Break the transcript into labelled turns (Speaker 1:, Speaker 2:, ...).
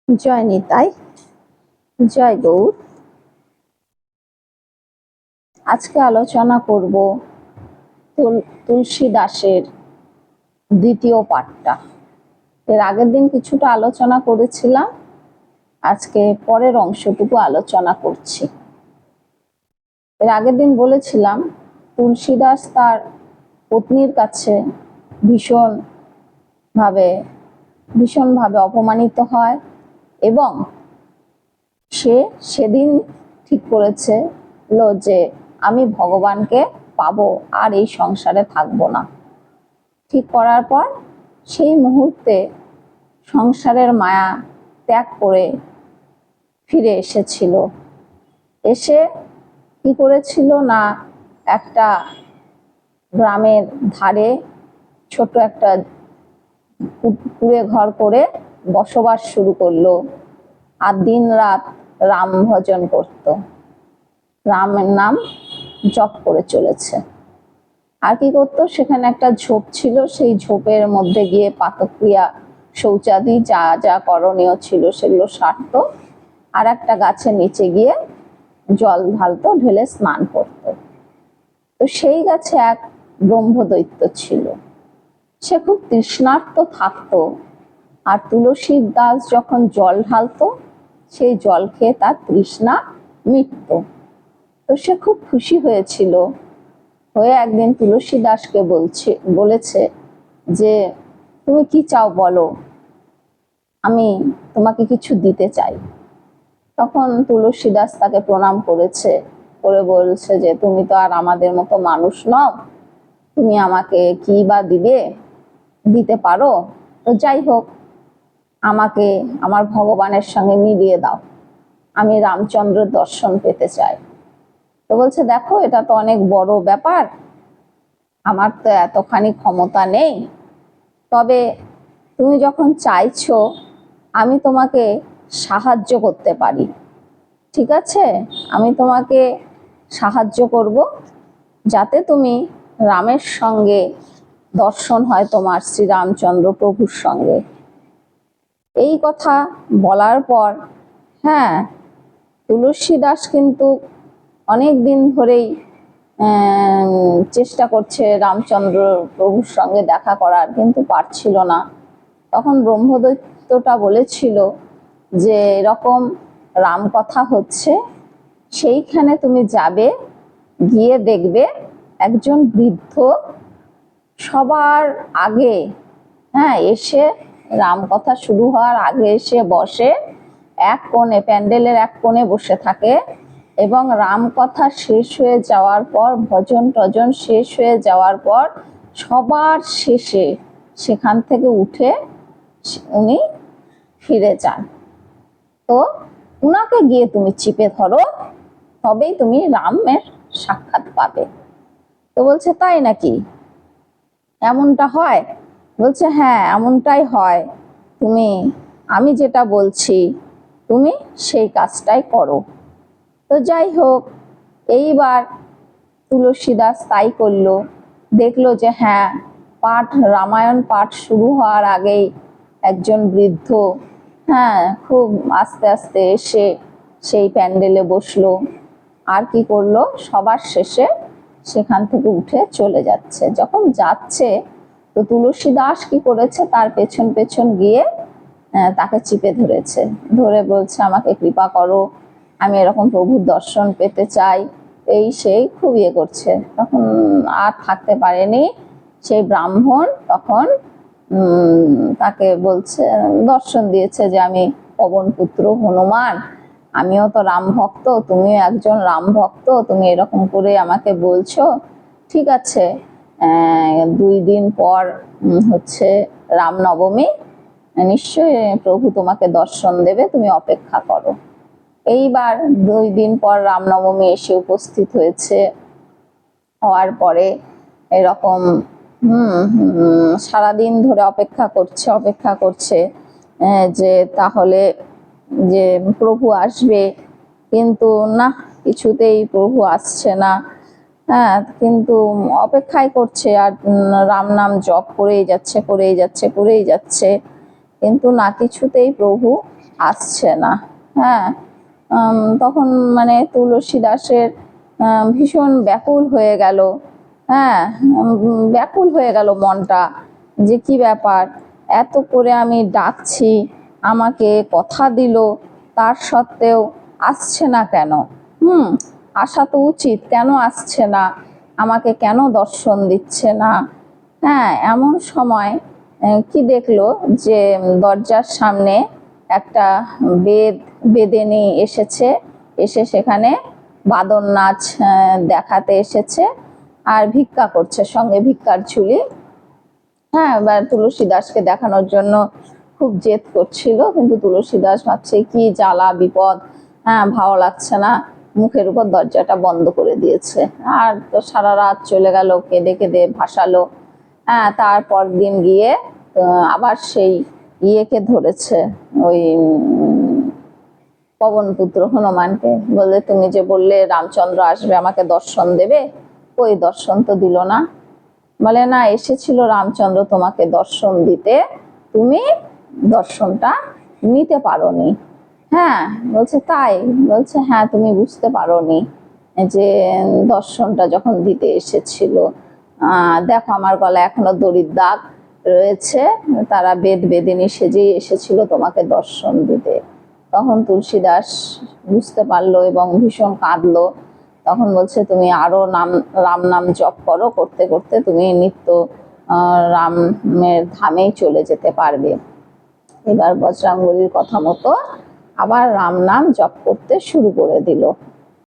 Speaker 1: জয় নিতাই, জয় গৌর। আজকে আলোচনা করব তুলসী দাসের দ্বিতীয় পাঠটা। এর আগের দিন কিছুটা আলোচনা করেছিলাম, আজকে পরের অংশটুকু আলোচনা করছি। এর আগের দিন বলেছিলাম তুলসী দাস তার পত্নীর কাছে ভীষণভাবে অপমানিত হয় এবং সে সেদিন ঠিক করেছে যে আমি ভগবানকে পাবো, আর এই সংসারে থাকবো না। ঠিক করার পর সেই মুহূর্তে সংসারের মায়া ত্যাগ করে ফিরে এসেছিল। এসে কি করেছিল না, একটা গ্রামের ধারে ছোট একটা কুঁড়ে ঘর করে বসবাস শুরু করলো, আর দিন রাত রাম ভজন করত, রামের নাম জপ করে চলেছে। আর কি করতো, সেখানে একটা ঝোপ ছিল, সেই ঝোপের মধ্যে গিয়ে পাতক্রিয়া শৌচাদি যা যা করণীয় ছিল সেগুলো সারত, আর একটা গাছের নিচে গিয়ে জল ঢালতো, ঢেলে স্নান করত। তো সেই গাছে এক ব্রহ্মদৈত্য ছিল, সে খুব তৃষ্ণার্ত থাকতো, আর তুলসী দাস যখন জল ঢালতো সেই জল খেয়ে তার তৃষ্ণা মিটত। তো সে খুব খুশি হয়েছিল, হয়ে একদিন তুলসী দাসকে বলেছে যে তুমি কি চাও বলো, আমি তোমাকে কিছু দিতে চাই। তখন তুলসী দাস তাকে প্রণাম করেছে, করে বলছে যে তুমি তো আর আমাদের মতো মানুষ নও, তুমি আমাকে কি বা দিতে পারো, তো যাই হোক আমাকে আমার ভগবানের সঙ্গে মিলিয়ে দাও, আমি রামচন্দ্রের দর্শন পেতে চাই। তো বলছে দেখো এটা তো অনেক বড় ব্যাপার, আমার তো এতখানি ক্ষমতা নেই, তবে তুমি যখন চাইছো আমি তোমাকে সাহায্য করতে পারি, ঠিক আছে, আমি তোমাকে সাহায্য করব যাতে তুমি রামের সঙ্গে দর্শন হয় তোমার, শ্রীরামচন্দ্র প্রভুর সঙ্গে। এই কথা বলার পর তুলসী দাস কিন্তু অনেক দিন ধরেই চেষ্টা করছে রামচন্দ্র প্রভুর সঙ্গে দেখা করার, কিন্তু পারছিল না। তখন ব্রহ্মদৈত্যটা বলেছিল যে এরকম রাম কথা হচ্ছে, সেইখানে তুমি যাবে, গিয়ে দেখবে একজন বৃদ্ধ সবার আগে এসে, রাম কথা শুরু হওয়ার আগে এসে বসে এক কোণে, প্যান্ডেলের এক কোণে বসে থাকে, এবং রাম কথা শেষ হয়ে যাওয়ার পর, ভজন টজন শেষ হয়ে যাওয়ার পর সবার শেষে সেখান থেকে উঠে উনি ফিরে যান। তো উনাকে গিয়ে তুমি চিপে ধরো, তবেই তুমি রামের সাক্ষাৎ পাবে। তো বলছে তাই নাকি, এমনটা হয়? বলছে হ্যাঁ এমনটাই হয়, আমি যেটা বলছি তুমি সেই কাজটাই করো। তো যাই হোক, এইবার তুলসী দাস তাই করলো, দেখলো যে রামায়ণ পাঠ শুরু হওয়ার আগেই একজন বৃদ্ধ খুব আস্তে আস্তে এসে সেই প্যান্ডেলে বসলো, আর কি করলো, সবার শেষে সেখান থেকে উঠে চলে যাচ্ছে। যখন যাচ্ছে তো তুলসী দাস কি করেছে, তার পেছন পেছন গিয়ে তাকে চিপে ধরেছে, ধরে বলছে আমাকে কৃপা করো, আমি এরকম প্রভুর দর্শন পেতে চাই, এই সেই খুব করছে। তখন আর থাকতে পারেনি সেই ব্রাহ্মণ, তখন তাকে বলছে, দর্শন দিয়েছে যে আমি পবন পুত্র হনুমান, আমিও তো রাম ভক্ত, তুমিও একজন রাম ভক্ত, তুমি এরকম করে আমাকে বলছো, ঠিক আছে 2 দিন পর হচ্ছে রামনবমী, নিশ্চয়ই প্রভু তোমাকে দর্শন দেবে, তুমি অপেক্ষা করো। এইবার 2 দিন পর রামনবমী এসে উপস্থিত হয়েছে, হওয়ার পরে এরকম সারাদিন ধরে অপেক্ষা করছে যে তাহলে যে প্রভু আসবে, কিন্তু না, কিছুতেই প্রভু আসছে না। কিন্তু অপেক্ষাই করছে, আর রাম নাম জপ করেই যাচ্ছে, কিন্তু না, কিছুতেই প্রভু আসছে না। হ্যাঁ, তখন মানে তুলসী দাসের ভীষণ ব্যাকুল হয়ে গেল। হ্যাঁ, ব্যাকুল হয়ে গেল মনটা, যে কি ব্যাপার, এত করে আমি ডাকছি, আমাকে কথা দিল, তার সত্ত্বেও আসছে না কেন? আসা তো উচিত, কেন আসছে না? আমাকে কেন দর্শন দিচ্ছে না? হ্যাঁ, এমন সময় কি দেখলো, যে দরজার সামনে একটা বেদেনী এসেছে, এসে সেখানে বাদন নাচ দেখাতে এসেছে, আর ভিক্ষা করছে, সঙ্গে ভিক্ষার ঝুলি। হ্যাঁ, এবার তুলসী দাসকে দেখানোর জন্য খুব জেদ করছিল, কিন্তু তুলসী দাস ভাবছে কি জ্বালা বিপদ, হ্যাঁ ভালো লাগছে না, মুখের উপর দরজাটা বন্ধ করে দিয়েছে। আর তো সারা রাত চলে গেল, কেঁদে কেঁদে ভাসালো। হ্যাঁ, তারপর দিন গিয়ে আবার সেই ইয়েকে ধরেছে, ওই পবনপুত্র হনুমানকে, বলে তুমি যে বললে রামচন্দ্র আসবে আমাকে দর্শন দেবে, ওই দর্শন তো দিল না। বলে না, এসেছিল রামচন্দ্র তোমাকে দর্শন দিতে, তুমি দর্শনটা নিতে পারোনি। হ্যাঁ, বলছে তাই? বলছে হ্যাঁ, তুমি বুঝতে পারোনি যে দর্শনটা যখন দিতে এসেছিল, দেখো আমার গলায় এখনো দড়ির দাগ রয়েছে, তারা বেদিনী সেজেই এসেছিল তোমাকে দর্শন দিতে। তখন তুলসী দাস বুঝতে পারলো এবং ভীষণ কাঁদলো। তখন বলছে তুমি আরো রাম নাম জপ করো, করতে করতে তুমি নিত্য রামের ধামেই চলে যেতে পারবে। এবার বজরাঙ্গলির কথা মতো আবার রাম নাম জপ করতে শুরু করে দিল।